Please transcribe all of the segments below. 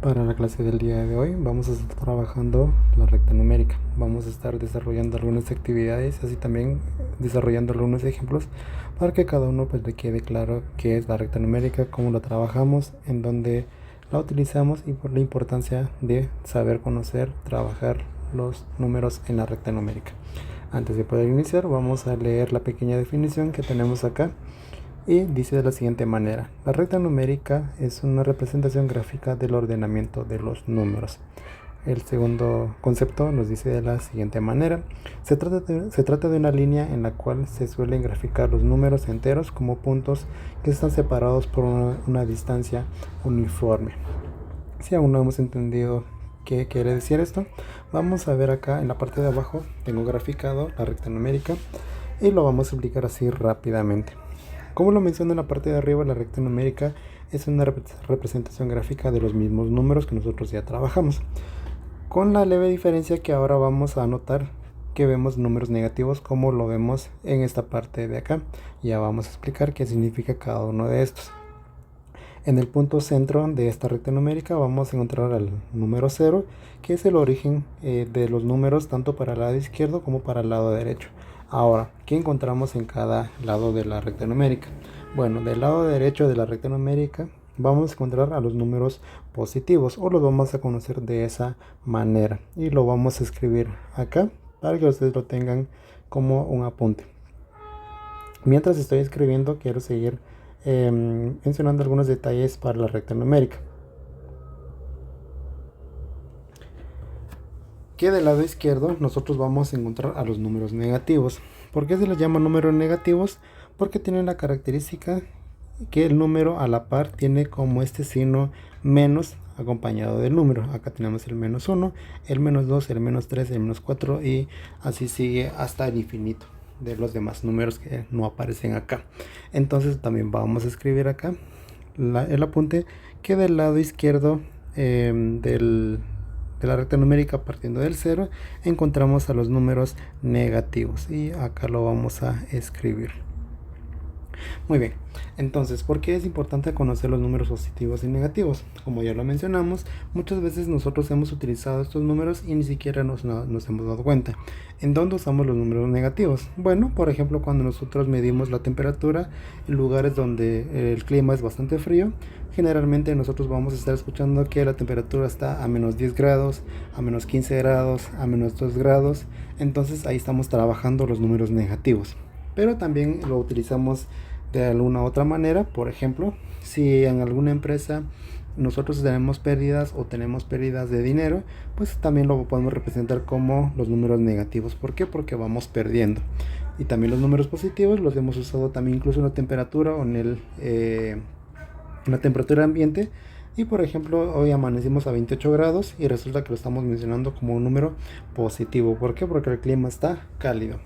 Para la clase del día de hoy vamos a estar trabajando la recta numérica. Vamos a estar desarrollando algunas actividades, así también desarrollando algunos ejemplos para que cada uno pues le quede claro qué es la recta numérica, cómo la trabajamos, en dónde la utilizamos y por la importancia de saber conocer, trabajar los números en la recta numérica. Antes de poder iniciar, vamos a leer la pequeña definición que tenemos acá. Y dice de la siguiente manera: la recta numérica es una representación gráfica del ordenamiento de los números. El segundo concepto nos dice de la siguiente manera: se trata de una línea en la cual se suelen graficar los números enteros como puntos que están separados por una distancia uniforme. Si aún no hemos entendido qué quiere decir esto, vamos a ver acá en la parte de abajo. Tengo graficado la recta numérica y lo vamos a explicar así rápidamente. Como lo menciono en la parte de arriba, la recta numérica es una representación gráfica de los mismos números que nosotros ya trabajamos, con la leve diferencia que ahora vamos a notar que vemos números negativos como lo vemos en esta parte de acá. Ya vamos a explicar qué significa cada uno de estos. En el punto centro de esta recta numérica vamos a encontrar al número 0, que es el origen de los números tanto para el lado izquierdo como para el lado derecho. Ahora, ¿qué encontramos en cada lado de la recta numérica? Bueno, del lado derecho de la recta numérica vamos a encontrar a los números positivos, o los vamos a conocer de esa manera, y lo vamos a escribir acá para que ustedes lo tengan como un apunte. Mientras estoy escribiendo, quiero seguir mencionando algunos detalles para la recta numérica. Que del lado izquierdo nosotros vamos a encontrar a los números negativos. ¿Por qué se les llama números negativos? Porque tienen la característica que el número a la par tiene como este signo menos acompañado del número. Acá tenemos el menos 1, el menos 2, el menos 3, el menos 4 y así sigue hasta el infinito de los demás números que no aparecen acá. Entonces también vamos a escribir acá el apunte que del lado izquierdo de la recta numérica, partiendo del 0, encontramos a los números negativos, y acá lo vamos a escribir. Muy bien, entonces, ¿por qué es importante conocer los números positivos y negativos? Como ya lo mencionamos, muchas veces nosotros hemos utilizado estos números y ni siquiera nos hemos dado cuenta. ¿En dónde usamos los números negativos? Bueno, por ejemplo, cuando nosotros medimos la temperatura en lugares donde el clima es bastante frío, generalmente nosotros vamos a estar escuchando que la temperatura está a menos 10 grados, a menos 15 grados, a menos 2 grados. Entonces ahí estamos trabajando los números negativos. Pero también lo utilizamos de alguna otra manera. Por ejemplo, si en alguna empresa nosotros tenemos pérdidas o tenemos pérdidas de dinero, pues también lo podemos representar como los números negativos. ¿Por qué? Porque vamos perdiendo. Y también los números positivos los hemos usado también incluso en la temperatura o en la temperatura ambiente. Y por ejemplo, hoy amanecimos a 28 grados y resulta que lo estamos mencionando como un número positivo. ¿Por qué? Porque el clima está cálido.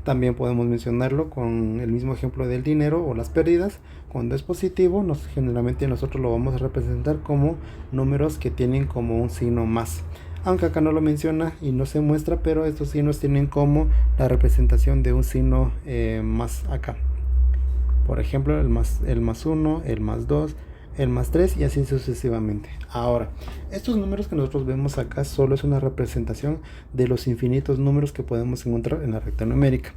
También podemos mencionarlo con el mismo ejemplo del dinero o las pérdidas. Cuando es positivo, generalmente nosotros lo vamos a representar como números que tienen como un signo más. Aunque acá no lo menciona y no se muestra, pero estos signos tienen como la representación de un signo más acá. Por ejemplo, el más 1, el más 2, el más 3 y así sucesivamente. Ahora, estos números que nosotros vemos acá solo es una representación de los infinitos números que podemos encontrar en la recta numérica.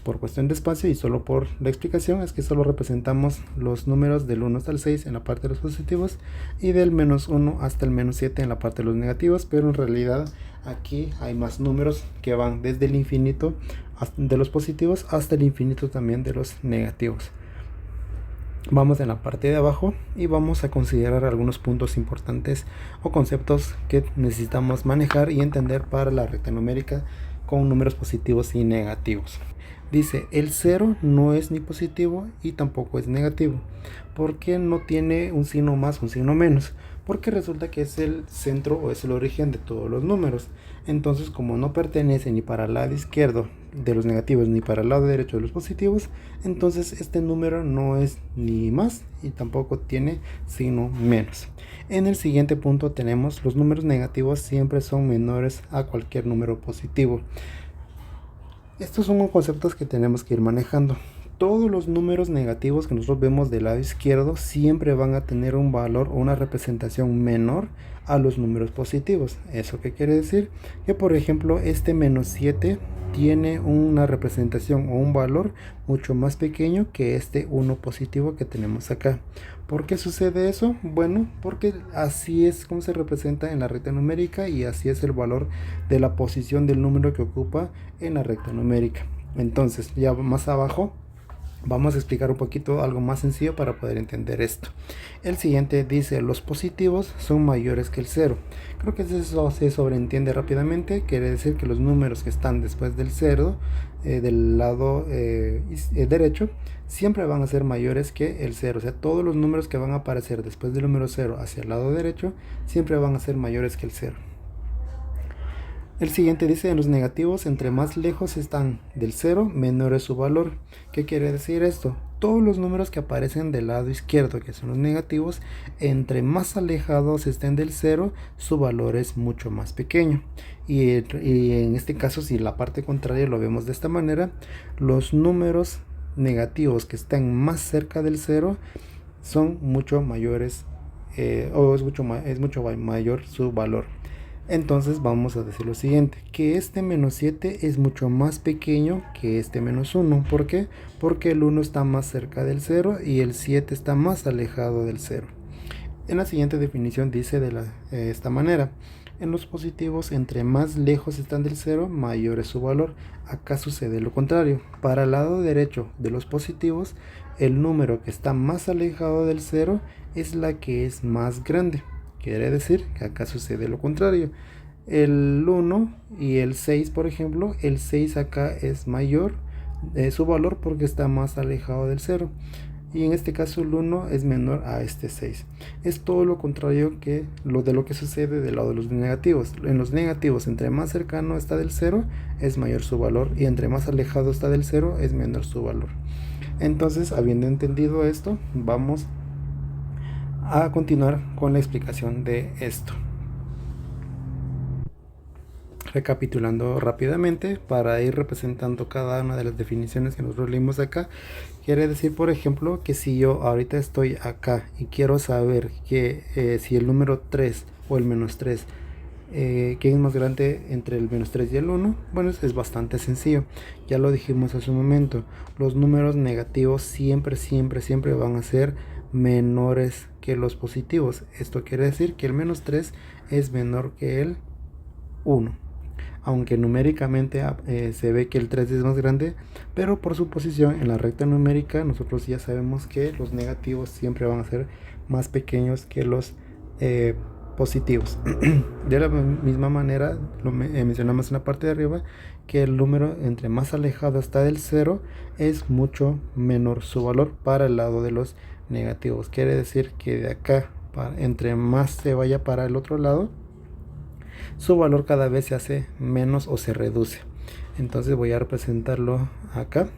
Por cuestión de espacio y solo por la explicación, es que solo representamos los números del 1 hasta el 6 en la parte de los positivos y del menos 1 hasta el menos 7 en la parte de los negativos, pero en realidad aquí hay más números que van desde el infinito de los positivos hasta el infinito también de los negativos. Vamos en la parte de abajo y vamos a considerar algunos puntos importantes o conceptos que necesitamos manejar y entender para la recta numérica con números positivos y negativos. Dice, el 0 no es ni positivo y tampoco es negativo, porque no tiene un signo más, un signo menos, porque resulta que es el centro o es el origen de todos los números. Entonces, como no pertenece ni para el lado izquierdo de los negativos ni para el lado derecho de los positivos, entonces este número no es ni más y tampoco tiene signo menos. En el siguiente punto tenemos los números negativos siempre son menores a cualquier número positivo. Estos son conceptos que tenemos que ir manejando. Todos los números negativos que nosotros vemos del lado izquierdo siempre van a tener un valor o una representación menor a los números positivos. ¿Eso qué quiere decir? Que por ejemplo este menos 7 tiene una representación o un valor mucho más pequeño que este 1 positivo que tenemos acá. ¿Por qué sucede eso? Bueno, porque así es como se representa en la recta numérica y así es el valor de la posición del número que ocupa en la recta numérica. Entonces, ya más abajo vamos a explicar un poquito algo más sencillo para poder entender esto. El siguiente dice: los positivos son mayores que el 0. Creo que eso se sobreentiende rápidamente. Quiere decir que los números que están después del 0, del lado derecho, siempre van a ser mayores que el 0. O sea, todos los números que van a aparecer después del número 0 hacia el lado derecho siempre van a ser mayores que el 0. El siguiente dice: en los negativos, entre más lejos están del 0, menor es su valor. ¿Qué quiere decir esto? Todos los números que aparecen del lado izquierdo, que son los negativos, entre más alejados estén del 0, su valor es mucho más pequeño. Y en este caso, si la parte contraria lo vemos de esta manera, los números negativos que están más cerca del 0 son mucho mayores, es mucho mayor su valor. Entonces vamos a decir lo siguiente, que este menos 7 es mucho más pequeño que este menos 1. ¿Por qué? Porque el 1 está más cerca del 0 y el 7 está más alejado del 0. En la siguiente definición dice de esta manera: en los positivos, entre más lejos están del 0, mayor es su valor. Acá sucede lo contrario. Para el lado derecho de los positivos, el número que está más alejado del 0 es la que es más grande. Quiere decir que acá sucede lo contrario. El 1 y el 6, por ejemplo, el 6 acá es mayor su valor porque está más alejado del 0. Y en este caso el 1 es menor a este 6. Es todo lo contrario que de lo que sucede del lado de los negativos. En los negativos, entre más cercano está del 0, es mayor su valor. Y entre más alejado está del 0, es menor su valor. Entonces, habiendo entendido esto, vamos a continuar con la explicación de esto. Recapitulando rápidamente para ir representando cada una de las definiciones que nosotros leímos acá, quiere decir, por ejemplo, que si yo ahorita estoy acá y quiero saber que si el número 3 o el menos 3, ¿quién es más grande entre el menos 3 y el 1? Bueno, es bastante sencillo. Ya lo dijimos hace un momento. Los números negativos siempre van a ser menores que los positivos. Esto quiere decir que el menos 3 es menor que el 1. Aunque numéricamente se ve que el 3 es más grande, pero por su posición en la recta numérica nosotros ya sabemos que los negativos siempre van a ser más pequeños que los positivos. De la misma manera, mencionamos en la parte de arriba que el número entre más alejado está del 0 es mucho menor su valor para el lado de los negativos. Quiere decir que de acá, entre más se vaya para el otro lado, su valor cada vez se hace menos o se reduce. Entonces voy a representarlo acá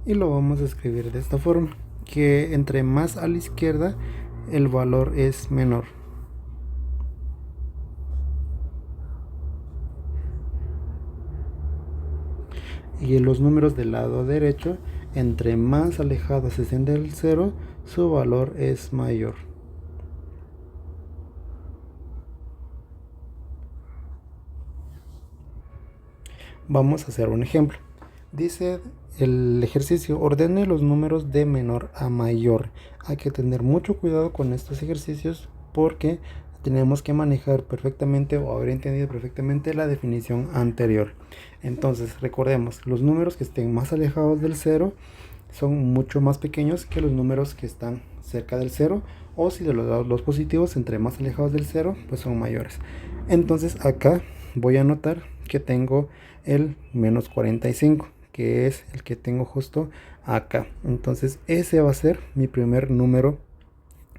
y lo vamos a escribir de esta forma, que entre más a la izquierda el valor es menor. Y en los números del lado derecho, entre más alejados estén del 0, su valor es mayor. Vamos a hacer un ejemplo. Dice el ejercicio: ordene los números de menor a mayor. Hay que tener mucho cuidado con estos ejercicios porque tenemos que manejar perfectamente o haber entendido perfectamente la definición anterior. Entonces recordemos, los números que estén más alejados del 0 son mucho más pequeños que los números que están cerca del 0, o si de los positivos, entre más alejados del 0, pues son mayores. Entonces acá voy a anotar que tengo el menos 45, que es el que tengo justo acá. Entonces ese va a ser mi primer número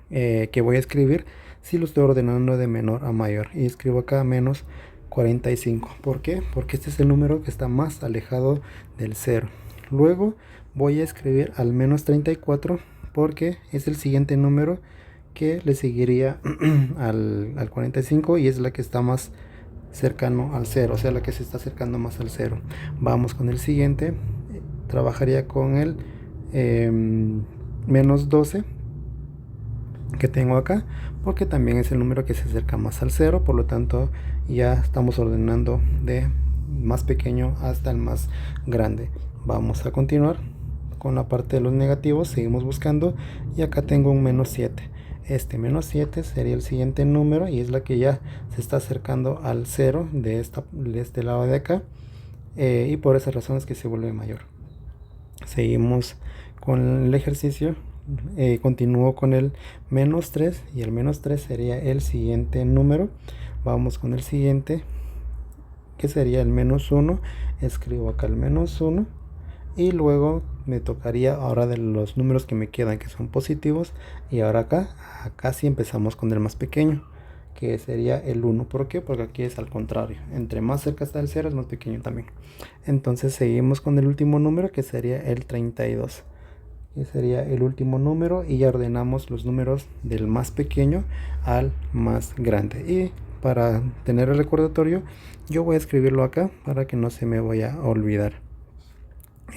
que voy a escribir si lo estoy ordenando de menor a mayor, y escribo acá menos 45. ¿Por qué? Porque este es el número que está más alejado del 0. Luego voy a escribir al menos 34 porque es el siguiente número que le seguiría al 45 y es la que está más cercano al 0, o sea, la que se está acercando más al 0. Vamos con el siguiente. trabajaría con el menos 12 que tengo acá, porque también es el número que se acerca más al 0, por lo tanto ya estamos ordenando de más pequeño hasta el más grande. Vamos a continuar con la parte de los negativos, seguimos buscando y acá tengo un menos 7. Este menos 7 sería el siguiente número y es la que ya se está acercando al 0 de este lado de acá, y por esa razón es que se vuelve mayor. Seguimos con el ejercicio. Continúo con el menos 3 y el menos 3 sería el siguiente número. Vamos con el siguiente, que sería el menos 1. Escribo acá el menos 1 y luego me tocaría ahora de los números que me quedan, que son positivos, y ahora acá sí empezamos con el más pequeño, que sería el 1. ¿Por qué? Porque aquí es al contrario, entre más cerca está el 0 es más pequeño también. Entonces seguimos con el último número, que sería el 32, que sería el último número, y ya ordenamos los números del más pequeño al más grande. Y para tener el recordatorio, yo voy a escribirlo acá para que no se me vaya a olvidar.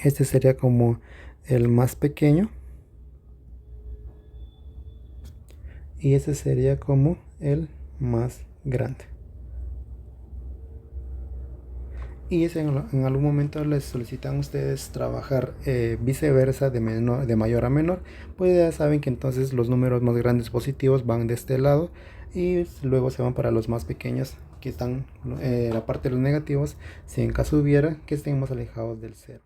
Este sería como el más pequeño y este sería como el más grande. Y si en algún momento les solicitan a ustedes trabajar viceversa de mayor a menor, pues ya saben que entonces los números más grandes positivos van de este lado y luego se van para los más pequeños, que están la parte de los negativos, si en caso hubiera, que estén más alejados del 0.